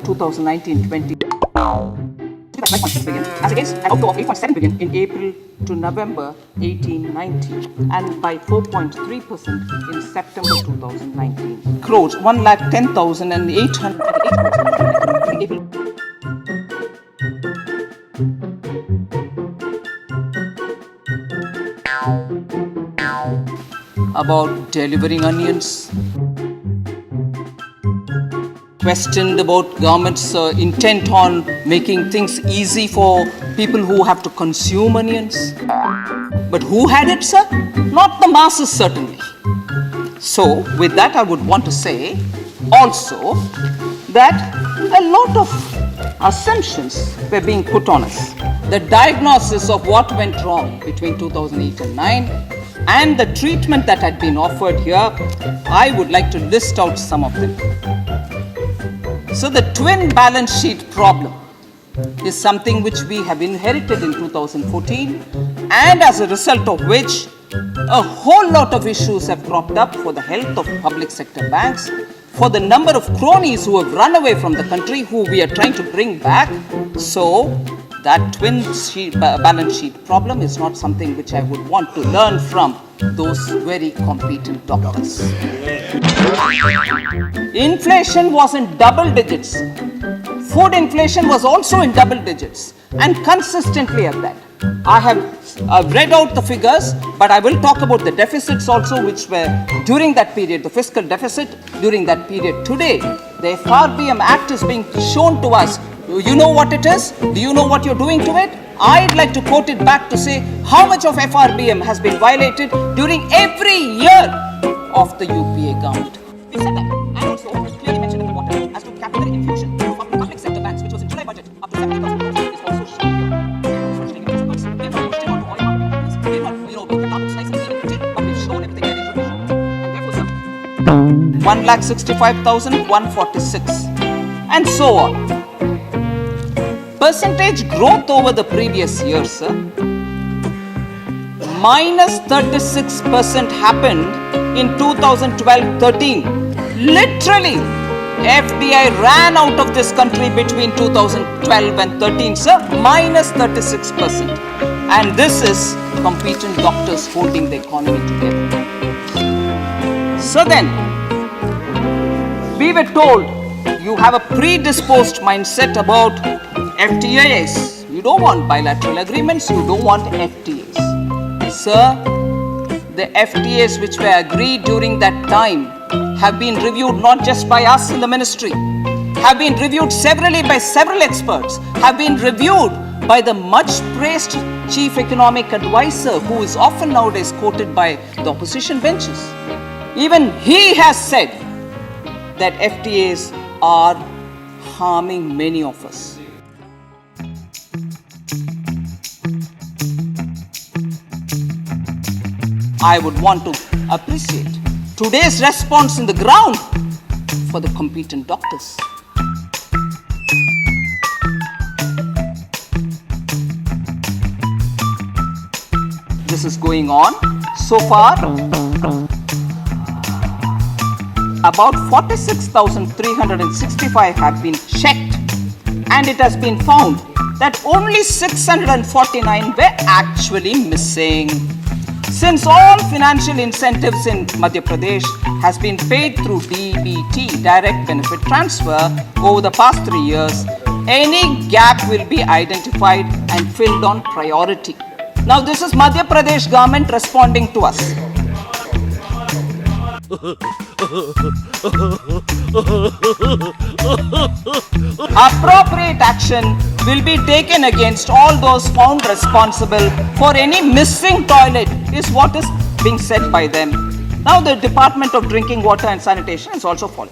2019-20 billion, as against an outflow of 8.7 billion in April to November 1890, and by 4.3% in September 2019. Crores, 1,10,828 in April. About delivering onions. Questioned about government's intent on making things easy for people who have to consume onions. But who had it, sir? Not the masses, certainly. So, with that, I would want to say also that a lot of assumptions were being put on us. The diagnosis of what went wrong between 2008 and 9 and the treatment that had been offered here, I would like to list out some of them. So the twin balance sheet problem is something which we have inherited in 2014, and as a result of which a whole lot of issues have cropped up for the health of public sector banks, for the number of cronies who have run away from the country, who we are trying to bring back. So that twin balance sheet problem is not something which I would want to learn from those very competent doctors. Inflation was in double digits. Food inflation was also in double digits, and consistently at that. I have read out the figures, but I will talk about the deficits also, which were during that period, the fiscal deficit during that period. Today, the FRBM Act is being shown to us. You know what it is? Do you know what you're doing to it? I'd like to quote it back to say how much of FRBM has been violated during every year of the UPA government. We've said that, and also clearly mentioned in the water as to capital infusion of public sector banks, which was in July budget up to 70,000 crores, is also shown here. We've not pushed it onto all companies. We've not, kept out slice and clean it, but we've shown everything where they should be shown. And therefore, sir, 1,65,146, and so on. Percentage growth over the previous year, sir. Minus 36% happened in 2012-13. Literally, FDI ran out of this country between 2012 and 13, sir. Minus 36%. And this is competent doctors holding the economy together. So then, we were told you have a predisposed mindset about FTAs. You don't want bilateral agreements, you don't want FTAs. Sir, the FTAs which were agreed during that time have been reviewed not just by us in the ministry, have been reviewed severally by several experts, have been reviewed by the much praised chief economic advisor, who is often nowadays quoted by the opposition benches. Even he has said that FTAs are harming many of us. I would want to appreciate today's response in the ground for the competent doctors. This is going on. So far, about 46,365 have been checked, and it has been found that only 649 were actually missing. Since all financial incentives in Madhya Pradesh has been paid through DBT, direct benefit transfer, over the past 3 years, any gap will be identified and filled on priority. Now this is Madhya Pradesh government responding to us. Appropriate action will be taken against all those found responsible for any missing toilet, is what is being said by them. Now the Department of Drinking Water and Sanitation is also following.